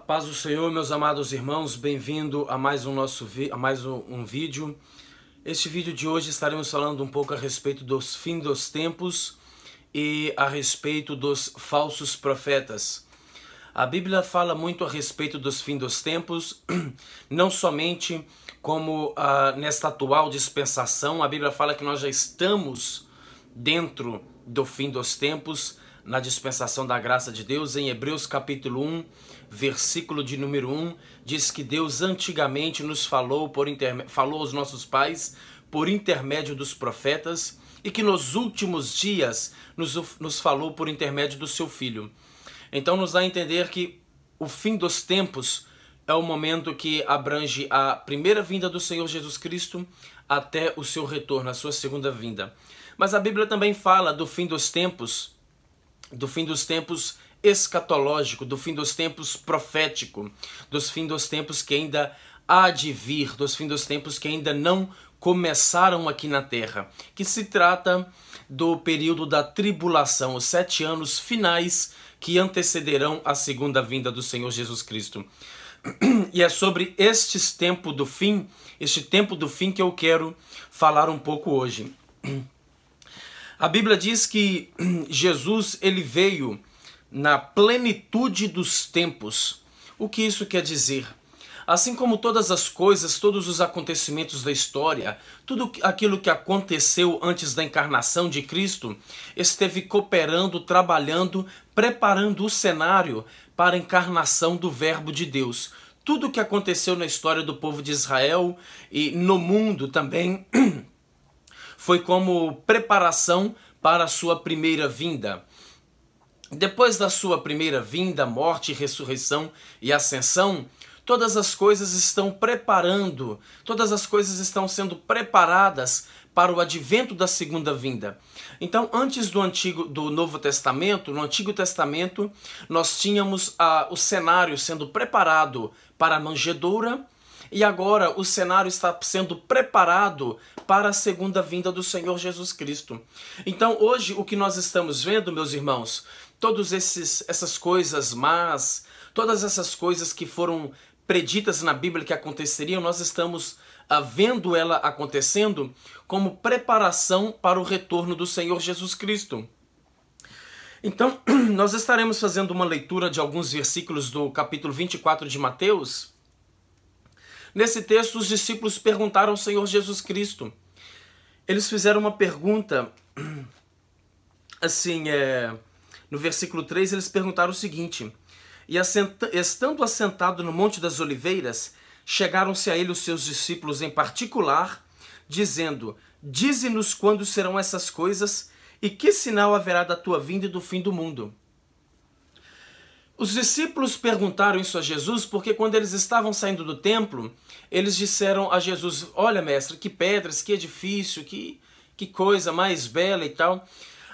Paz do Senhor, meus amados irmãos, bem-vindo a mais um vídeo. Este vídeo de hoje estaremos falando um pouco a respeito dos fins dos tempos e a respeito dos falsos profetas. A Bíblia fala muito a respeito dos fins dos tempos, não somente como nesta atual dispensação. A Bíblia fala que nós já estamos dentro do fim dos tempos, na dispensação da graça de Deus. Em Hebreus capítulo 1, versículo de número 1, diz que Deus antigamente nos falou aos nossos pais por intermédio dos profetas e que nos últimos dias nos falou por intermédio do seu Filho. Então nos dá a entender que o fim dos tempos é o momento que abrange a primeira vinda do Senhor Jesus Cristo até o seu retorno, a sua segunda vinda. Mas a Bíblia também fala do fim dos tempos escatológico, do fim dos tempos profético, dos fim dos tempos que ainda há de vir, dos fim dos tempos que ainda não começaram aqui na terra, que se trata do período da tribulação, os 7 anos finais que antecederão a segunda vinda do Senhor Jesus Cristo. E é sobre este tempo do fim que eu quero falar um pouco hoje. A Bíblia diz que Jesus ele veio na plenitude dos tempos. O que isso quer dizer? Assim como todas as coisas, todos os acontecimentos da história, tudo aquilo que aconteceu antes da encarnação de Cristo, esteve cooperando, trabalhando, preparando o cenário para a encarnação do Verbo de Deus. Tudo o que aconteceu na história do povo de Israel e no mundo também foi como preparação para a sua primeira vinda. Depois da sua primeira vinda, morte, ressurreição e ascensão, todas as coisas estão sendo preparadas para o advento da segunda vinda. Então, antes do Novo Testamento, no Antigo Testamento, nós tínhamos o cenário sendo preparado para a manjedoura, e agora o cenário está sendo preparado para a segunda vinda do Senhor Jesus Cristo. Então hoje o que nós estamos vendo, meus irmãos, todas essas coisas más, todas essas coisas que foram preditas na Bíblia que aconteceriam, nós estamos vendo ela acontecendo como preparação para o retorno do Senhor Jesus Cristo. Então nós estaremos fazendo uma leitura de alguns versículos do capítulo 24 de Mateus. Nesse texto, os discípulos perguntaram ao Senhor Jesus Cristo. Eles fizeram uma pergunta, assim, no versículo 3, eles perguntaram o seguinte: E estando assentado no Monte das Oliveiras, chegaram-se a ele os seus discípulos em particular, dizendo: Dize-nos quando serão essas coisas, e que sinal haverá da tua vinda e do fim do mundo? Os discípulos perguntaram isso a Jesus porque quando eles estavam saindo do templo, eles disseram a Jesus: olha, mestre, que pedras, que edifício, que coisa mais bela e tal.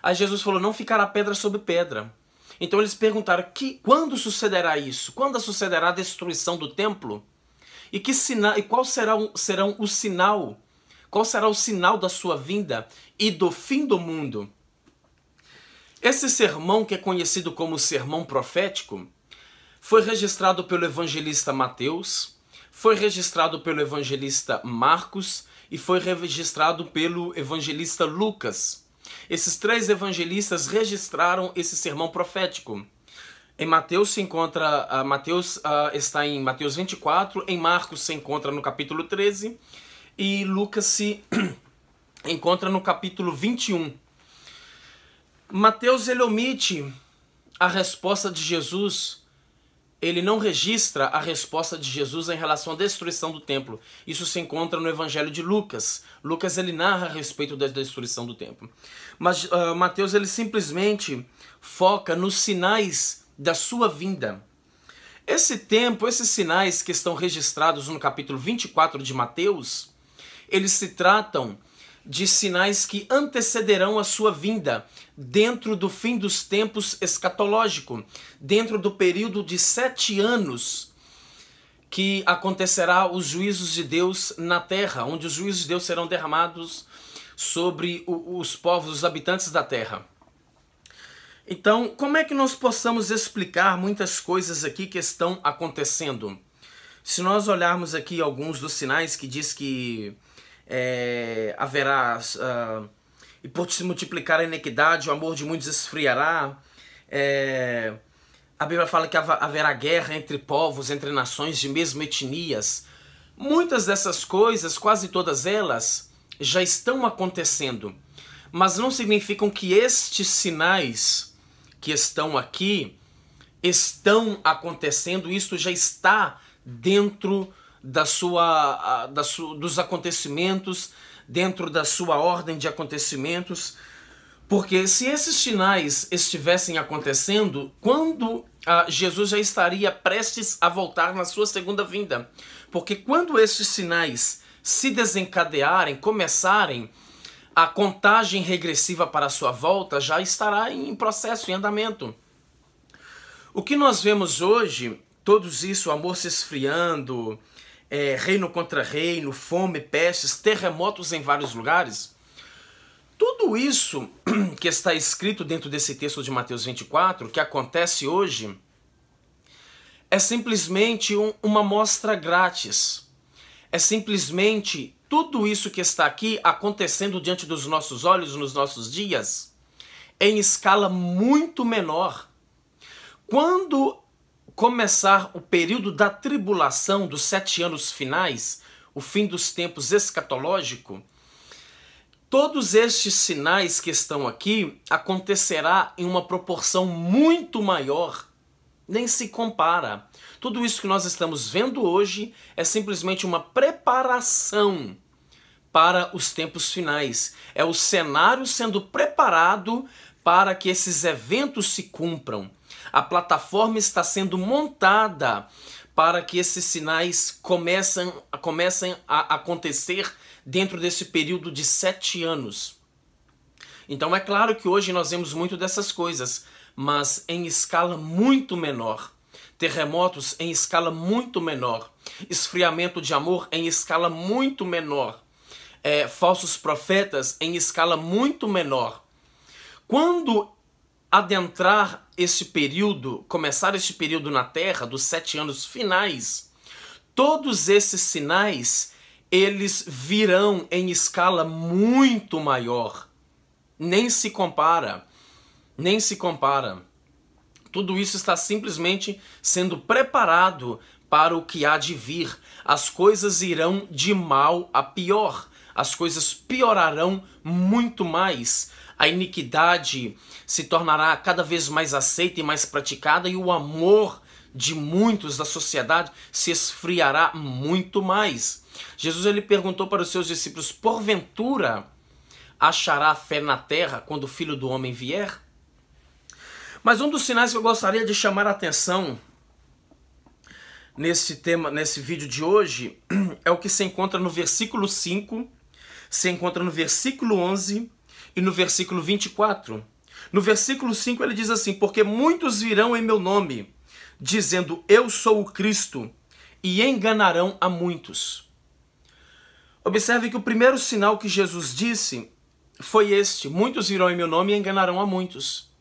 Aí Jesus falou: não ficará pedra sobre pedra. Então eles perguntaram: quando sucederá isso? Quando sucederá a destruição do templo? E qual será o sinal? Qual será o sinal da sua vinda e do fim do mundo? Esse sermão, que é conhecido como sermão profético, foi registrado pelo evangelista Mateus, foi registrado pelo evangelista Marcos e foi registrado pelo evangelista Lucas. Esses 3 evangelistas registraram esse sermão profético. Em Mateus se encontra, está em Mateus 24, em Marcos se encontra no capítulo 13 e Lucas se encontra no capítulo 21. Mateus ele omite a resposta de Jesus, ele não registra a resposta de Jesus em relação à destruição do templo. Isso se encontra no Evangelho de Lucas. Lucas ele narra a respeito da destruição do templo. Mas Mateus ele simplesmente foca nos sinais da sua vinda. Esses sinais que estão registrados no capítulo 24 de Mateus, eles se tratam de sinais que antecederão a sua vinda dentro do fim dos tempos escatológico, dentro do período de 7 anos que acontecerá os juízos de Deus na terra, onde os juízos de Deus serão derramados sobre os povos, os habitantes da terra. Então, como é que nós possamos explicar muitas coisas aqui que estão acontecendo? Se nós olharmos aqui alguns dos sinais que diz que haverá, e por se multiplicar a iniquidade, o amor de muitos esfriará. A Bíblia fala que haverá guerra entre povos, entre nações de mesmas etnias. Muitas dessas coisas, quase todas elas, já estão acontecendo. Mas não significam que estes sinais que estão aqui estão acontecendo. Isso já está dentro dos acontecimentos, dentro da sua ordem de acontecimentos. Porque se esses sinais estivessem acontecendo, quando Jesus já estaria prestes a voltar na sua segunda vinda. Porque quando esses sinais se desencadearem, começarem, a contagem regressiva para a sua volta já estará em processo, em andamento. O que nós vemos hoje, todos isso, amor se esfriando, reino contra reino, fome, pestes, terremotos em vários lugares, tudo isso que está escrito dentro desse texto de Mateus 24, que acontece hoje, é simplesmente uma amostra grátis. É simplesmente tudo isso que está aqui acontecendo diante dos nossos olhos nos nossos dias, em escala muito menor. Quando começar o período da tribulação dos 7 anos finais, o fim dos tempos escatológico, todos estes sinais que estão aqui acontecerá em uma proporção muito maior, nem se compara. Tudo isso que nós estamos vendo hoje é simplesmente uma preparação para os tempos finais. É o cenário sendo preparado para que esses eventos se cumpram. A plataforma está sendo montada para que esses sinais comecem a acontecer dentro desse período de 7 anos. Então é claro que hoje nós vemos muito dessas coisas, mas em escala muito menor. Terremotos em escala muito menor. Esfriamento de amor em escala muito menor. Falsos profetas em escala muito menor. Quando adentrar esse período, começar este período na Terra, dos 7 anos finais, todos esses sinais, eles virão em escala muito maior. Nem se compara. Nem se compara. Tudo isso está simplesmente sendo preparado para o que há de vir. As coisas irão de mal a pior. As coisas piorarão muito mais. A iniquidade se tornará cada vez mais aceita e mais praticada, e o amor de muitos da sociedade se esfriará muito mais. Jesus ele perguntou para os seus discípulos: porventura achará fé na terra quando o Filho do Homem vier? Mas um dos sinais que eu gostaria de chamar a atenção nesse vídeo de hoje é o que se encontra no versículo 5, se encontra no versículo 11 e no versículo 24. No versículo 5 ele diz assim: porque muitos virão em meu nome, dizendo eu sou o Cristo, e enganarão a muitos. Observe que o primeiro sinal que Jesus disse foi este: muitos virão em meu nome e enganarão a muitos.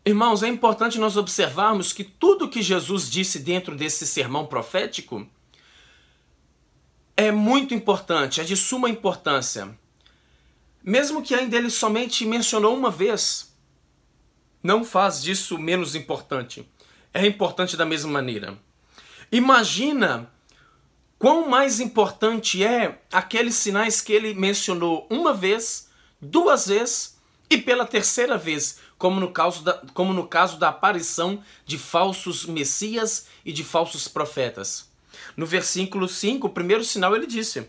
Irmãos, é importante nós observarmos que tudo que Jesus disse dentro desse sermão profético é muito importante, é de suma importância. Mesmo que ainda ele somente mencionou uma vez, não faz disso menos importante. É importante da mesma maneira. Imagina quão mais importante é aqueles sinais que ele mencionou uma vez, 2 vezes e pela 3ª vez, como no caso da aparição de falsos messias e de falsos profetas. No versículo 5, o primeiro sinal ele disse: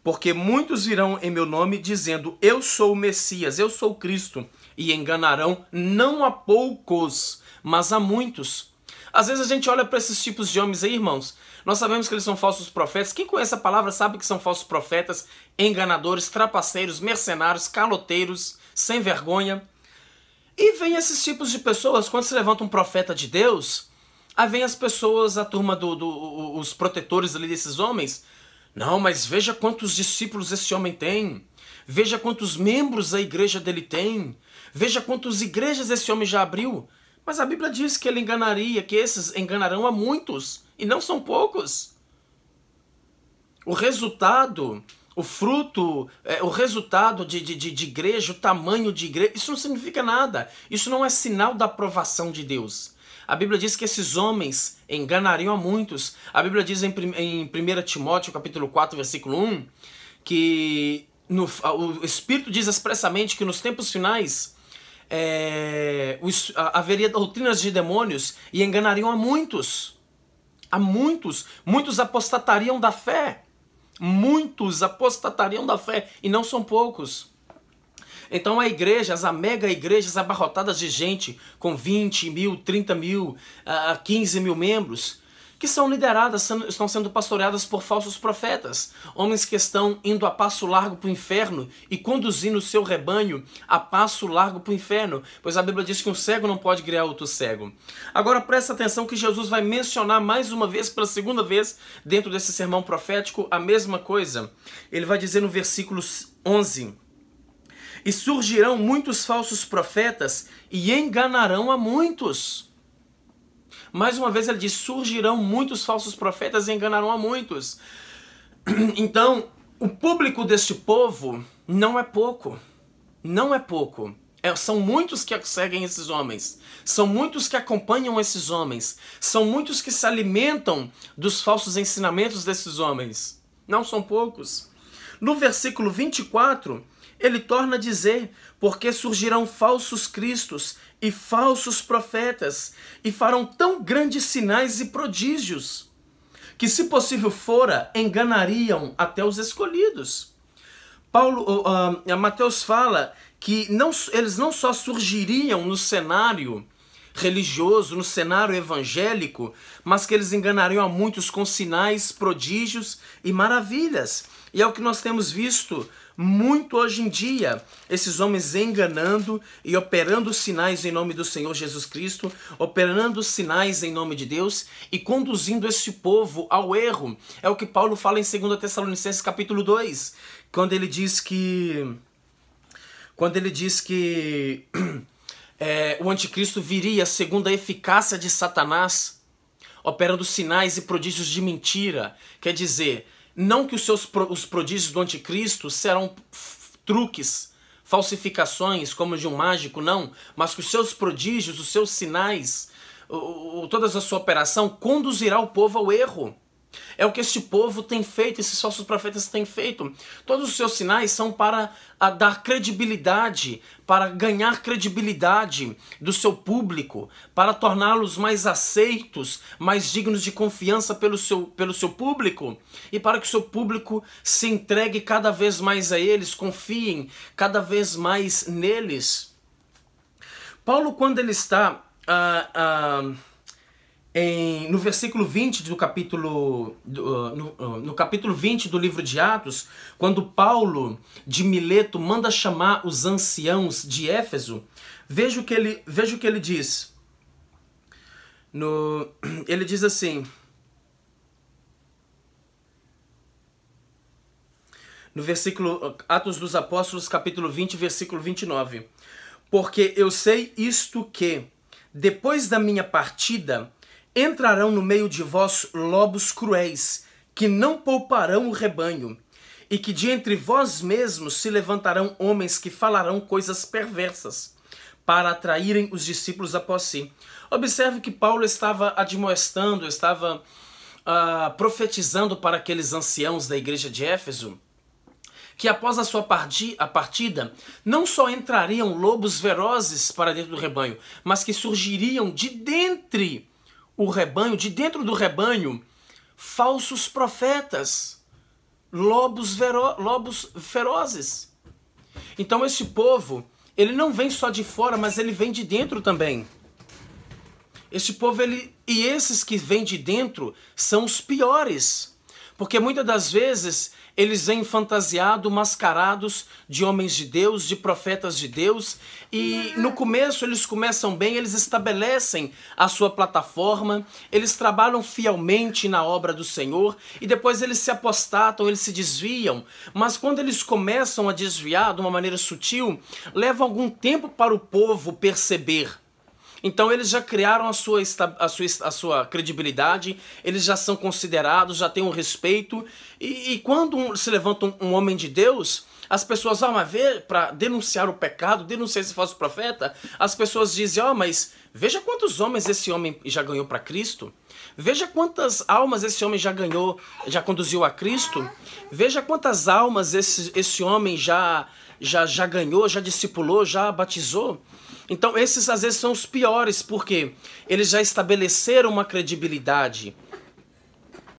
porque muitos virão em meu nome dizendo eu sou o Messias, eu sou o Cristo, e enganarão não a poucos, mas a muitos. Às vezes a gente olha para esses tipos de homens aí, irmãos, nós sabemos que eles são falsos profetas. Quem conhece a palavra sabe que são falsos profetas, enganadores, trapaceiros, mercenários, caloteiros, sem vergonha. E vem esses tipos de pessoas, quando se levanta um profeta de Deus, aí vem as pessoas, a turma os protetores ali desses homens: não, mas veja quantos discípulos esse homem tem, veja quantos membros a igreja dele tem, Veja quantas igrejas esse homem já abriu. Mas a Bíblia diz que ele enganaria, que esses enganarão a muitos, e não são poucos. O resultado, o fruto, o resultado de igreja, o tamanho de igreja, isso não significa nada. Isso não é sinal da aprovação de Deus. A Bíblia diz que esses homens enganariam a muitos. A Bíblia diz em 1 Timóteo, capítulo 4, versículo 1, que o Espírito diz expressamente que nos tempos finais haveria doutrinas de demônios e enganariam a muitos. A muitos. Muitos apostatariam da fé. Muitos apostatariam da fé, e não são poucos. Então há igrejas, há mega igrejas abarrotadas de gente com 20 mil, 30 mil, 15 mil membros, que são lideradas, estão sendo pastoreadas por falsos profetas, homens que estão indo a passo largo para o inferno e conduzindo o seu rebanho a passo largo para o inferno, pois a Bíblia diz que um cego não pode criar outro cego. Agora presta atenção que Jesus vai mencionar mais uma vez, pela segunda vez, dentro desse sermão profético, a mesma coisa. Ele vai dizer no versículo 11... E surgirão muitos falsos profetas e enganarão a muitos. Mais uma vez ele diz, surgirão muitos falsos profetas e enganarão a muitos. Então, o público deste povo não é pouco. Não é pouco. São muitos que seguem esses homens. São muitos que acompanham esses homens. São muitos que se alimentam dos falsos ensinamentos desses homens. Não são poucos. No versículo 24... ele torna a dizer, porque surgirão falsos cristos e falsos profetas, e farão tão grandes sinais e prodígios, que se possível fora, enganariam até os escolhidos. Mateus fala que eles não só surgiriam no cenário religioso, no cenário evangélico, mas que eles enganariam a muitos com sinais, prodígios e maravilhas. E é o que nós temos visto muito hoje em dia, esses homens enganando e operando sinais em nome do Senhor Jesus Cristo, operando sinais em nome de Deus e conduzindo esse povo ao erro. É o que Paulo fala em 2 Tessalonicenses capítulo 2, quando ele diz que o anticristo viria segundo a eficácia de Satanás, operando sinais e prodígios de mentira. Quer dizer, não que os prodígios do anticristo serão truques, falsificações como de um mágico, não, mas que os seus prodígios, os seus sinais, toda a sua operação conduzirá o povo ao erro. É o que este povo tem feito, esses falsos profetas têm feito. Todos os seus sinais são para dar credibilidade, para ganhar credibilidade do seu público, para torná-los mais aceitos, mais dignos de confiança pelo seu público, e para que o seu público se entregue cada vez mais a eles, confiem cada vez mais neles. Paulo, quando ele está no versículo 20 do capítulo, no capítulo 20 do livro de Atos, quando Paulo de Mileto manda chamar os anciãos de Éfeso, veja o que ele diz. Ele diz assim, no versículo Atos dos Apóstolos, capítulo 20, versículo 29. Porque eu sei isto que, depois da minha partida, entrarão no meio de vós lobos cruéis, que não pouparão o rebanho, e que de entre vós mesmos se levantarão homens que falarão coisas perversas, para atraírem os discípulos após si. Observe que Paulo estava admoestando, estava profetizando para aqueles anciãos da igreja de Éfeso, que após a sua partida, não só entrariam lobos velozes para dentro do rebanho, mas que surgiriam de dentro do rebanho, falsos profetas, lobos ferozes. Então este povo, ele não vem só de fora, mas ele vem de dentro também. Este povo, e esses que vêm de dentro são os piores, Porque muitas das vezes eles vêm fantasiados, mascarados de homens de Deus, de profetas de Deus, e no começo eles começam bem, eles estabelecem a sua plataforma, eles trabalham fielmente na obra do Senhor, e depois eles se apostatam, eles se desviam, mas quando eles começam a desviar de uma maneira sutil, leva algum tempo para o povo perceber. Então eles já criaram a sua credibilidade, eles já são considerados, já têm um respeito, e quando se levanta um homem de Deus, as pessoas vão ver para denunciar o pecado, denunciar esse falso profeta, as pessoas dizem, mas veja quantos homens esse homem já ganhou para Cristo, veja quantas almas esse homem já ganhou, já conduziu a Cristo, veja quantas almas esse homem já ganhou, já discipulou, já batizou. Então esses às vezes são os piores, porque eles já estabeleceram uma credibilidade.